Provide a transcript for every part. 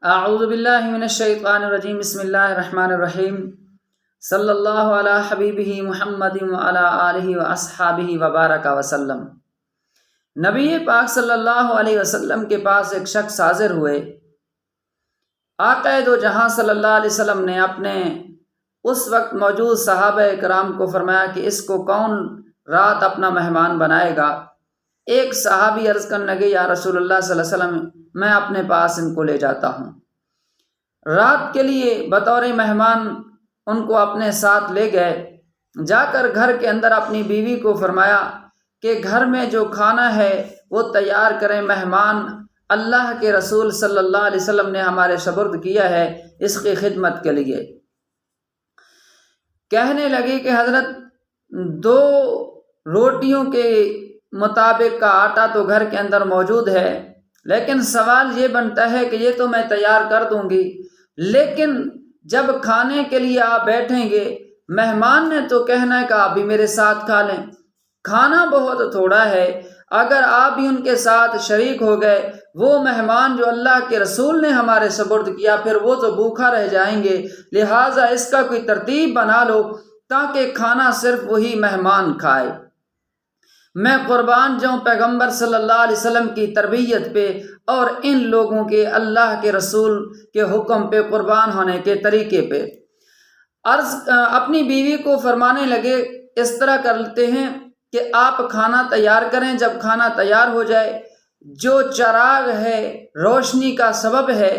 اعوذ باللہ من الشیطان الرجیم بسم اللہ الرحمن الرحیم صلی اللہ علی حبیبہ محمد وعلی آلہ واصحابہ وبارک وسلم۔ نبی پاک صلی اللہ علیہ وسلم کے پاس ایک شخص حاضر ہوئے۔ آقا دو جہاں صلی اللہ علیہ وسلم نے اپنے اس وقت موجود صحابہ کرام کو فرمایا کہ اس کو کون رات اپنا مہمان بنائے گا۔ ایک صحابی عرض کرنے لگے، یا رسول اللہ صلی اللہ علیہ وسلم میں اپنے پاس ان کو لے جاتا ہوں۔ رات کے لیے بطور مہمان ان کو اپنے ساتھ لے گئے۔ جا کر گھر کے اندر اپنی بیوی کو فرمایا کہ گھر میں جو کھانا ہے وہ تیار کریں، مہمان اللہ کے رسول صلی اللہ علیہ وسلم نے ہمارے سپرد کیا ہے اس کی خدمت کے لیے۔ کہنے لگی کہ حضرت 2 روٹیوں کے مطابق کا آٹا تو گھر کے اندر موجود ہے، لیکن سوال یہ بنتا ہے کہ یہ تو میں تیار کر دوں گی، لیکن جب کھانے کے لیے آپ بیٹھیں گے مہمان نے تو کہنا ہے کہ آپ بھی میرے ساتھ کھا لیں۔ کھانا بہت تھوڑا ہے، اگر آپ بھی ان کے ساتھ شریک ہو گئے، وہ مہمان جو اللہ کے رسول نے ہمارے سپرد کیا پھر وہ تو بھوکا رہ جائیں گے، لہٰذا اس کا کوئی ترتیب بنا لو تاکہ کھانا صرف وہی مہمان کھائے۔ میں قربان جاؤں پیغمبر صلی اللہ علیہ وسلم کی تربیت پہ اور ان لوگوں کے اللہ کے رسول کے حکم پہ قربان ہونے کے طریقے پہ۔ اپنی بیوی کو فرمانے لگے، اس طرح کرتے ہیں کہ آپ کھانا تیار کریں، جب کھانا تیار ہو جائے جو چراغ ہے روشنی کا سبب ہے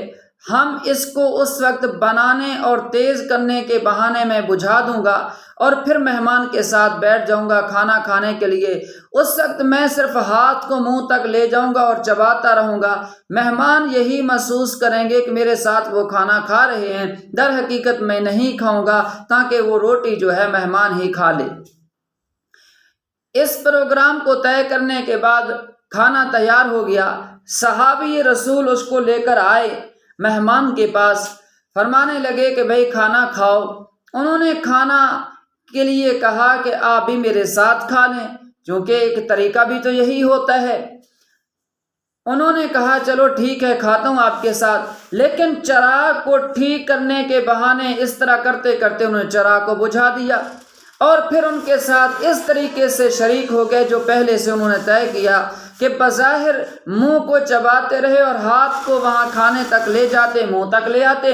ہم اس کو اس وقت بنانے اور تیز کرنے کے بہانے میں بجھا دوں گا اور پھر مہمان کے ساتھ بیٹھ جاؤں گا کھانا کھانے کے لیے۔ اس وقت میں صرف ہاتھ کو منہ تک لے جاؤں گا اور چباتا رہوں گا، مہمان یہی محسوس کریں گے کہ میرے ساتھ وہ کھانا کھا رہے ہیں، در حقیقت میں نہیں کھاؤں گا تاکہ وہ روٹی جو ہے مہمان ہی کھا لے۔ اس پروگرام کو طے کرنے کے بعد کھانا تیار ہو گیا۔ صحابی رسول اس کو لے کر آئے مہمان کے پاس، فرمانے لگے کہ بھئی کھانا کھاؤ۔ انہوں نے کھانا کے لیے کہا کہ آپ بھی میرے ساتھ کھا لیں، کیونکہ ایک طریقہ بھی تو یہی ہوتا ہے۔ انہوں نے کہا چلو ٹھیک ہے کھاتا ہوں آپ کے ساتھ، لیکن چراغ کو ٹھیک کرنے کے بہانے اس طرح کرتے کرتے انہوں نے چراغ کو بجھا دیا اور پھر ان کے ساتھ اس طریقے سے شریک ہو گئے جو پہلے سے انہوں نے طے کیا کہ بظاہر منہ کو چباتے رہے اور ہاتھ کو وہاں کھانے تک لے جاتے، منہ تک لے آتے،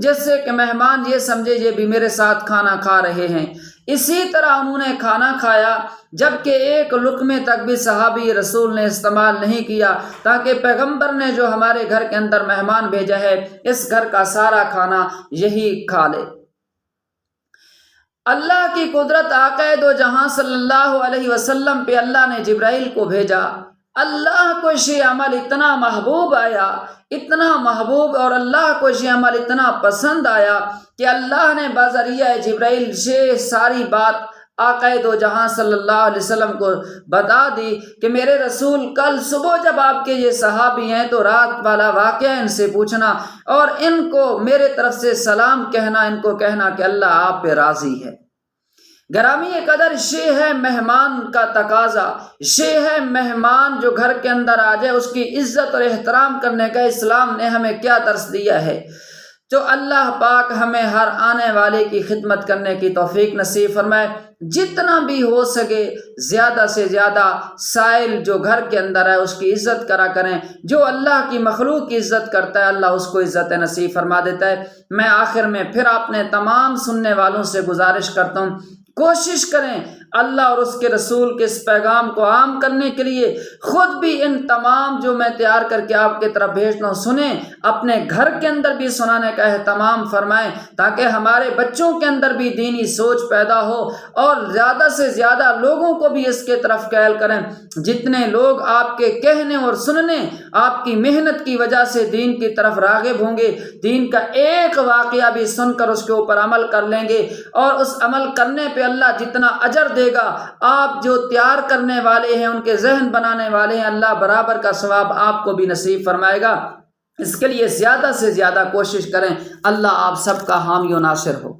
جس سے کہ مہمان یہ سمجھے یہ بھی میرے ساتھ کھانا کھا رہے ہیں۔ اسی طرح انہوں نے کھانا کھایا، جبکہ ایک لقمے تک بھی صحابی رسول نے استعمال نہیں کیا، تاکہ پیغمبر نے جو ہمارے گھر کے اندر مہمان بھیجا ہے اس گھر کا سارا کھانا یہی کھا لے۔ اللہ کی قدرت آقا دو جہاں صلی اللہ علیہ وسلم پہ اللہ نے جبرائیل کو بھیجا۔ اللہ کو یہ عمل اتنا محبوب آیا، اتنا محبوب، اور اللہ کو یہ عمل اتنا پسند آیا کہ اللہ نے بذریعہ جبرائیل یہ ساری بات آقا دو جہاں صلی اللہ علیہ وسلم کو بتا دی کہ میرے رسول کل صبح جب آپ کے یہ صحابی ہیں تو رات والا واقعہ ان سے پوچھنا اور ان کو میرے طرف سے سلام کہنا، ان کو کہنا کہ اللہ آپ پہ راضی ہے۔ گرامی قدر یہ ہے مہمان کا تقاضا، یہ ہے مہمان جو گھر کے اندر آ جائے اس کی عزت اور احترام کرنے کا اسلام نے ہمیں کیا درس دیا ہے۔ تو اللہ پاک ہمیں ہر آنے والے کی خدمت کرنے کی توفیق نصیب فرمائے۔ جتنا بھی ہو سکے زیادہ سے زیادہ سائل جو گھر کے اندر ہے اس کی عزت کرا کریں، جو اللہ کی مخلوق کی عزت کرتا ہے اللہ اس کو عزت نصیب فرما دیتا ہے۔ میں آخر میں پھر اپنے تمام سننے والوں سے گزارش کرتا ہوں، کوشش کریں اللہ اور اس کے رسول کے اس پیغام کو عام کرنے کے لیے خود بھی ان تمام جو میں تیار کر کے آپ کے طرف بھیجتا ہوں سنیں، اپنے گھر کے اندر بھی سنانے کا اہتمام فرمائیں تاکہ ہمارے بچوں کے اندر بھی دینی سوچ پیدا ہو اور زیادہ سے زیادہ لوگوں کو بھی اس کے طرف قائل کریں۔ جتنے لوگ آپ کے کہنے اور سننے، آپ کی محنت کی وجہ سے دین کی طرف راغب ہوں گے، دین کا ایک واقعہ بھی سن کر اس کے اوپر عمل کر لیں گے اور اس عمل کرنے پہ اللہ جتنا اجر دے گا، آپ جو تیار کرنے والے ہیں ان کے ذہن بنانے والے ہیں، اللہ برابر کا ثواب آپ کو بھی نصیب فرمائے گا۔ اس کے لیے زیادہ سے زیادہ کوشش کریں۔ اللہ آپ سب کا حامی و ناصر ہو۔